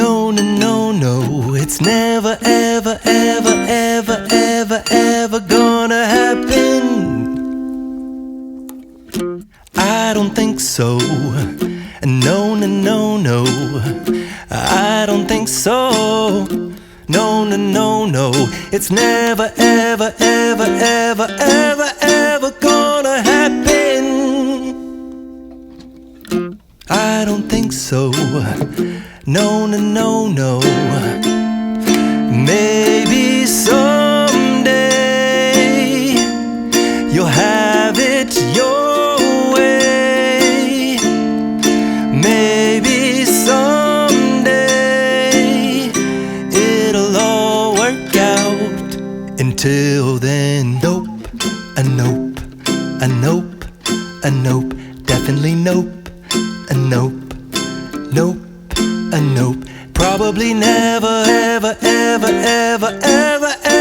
No, no, no, no, it's never, ever, ever, ever, ever, ever gonna happen. I don't think so. No, no, no, no, I don't think so. No, no, no, no, it's never, ever, ever, ever, ever, ever gonna happen. I don't think so. No, no, no, no. Maybe someday you'll have it your way. Maybe someday it'll all work out. Until then, nope, a nope, a nope, a nope, definitely nope, a nope, nope, a nope. Probably never, ever, ever, ever, ever, ever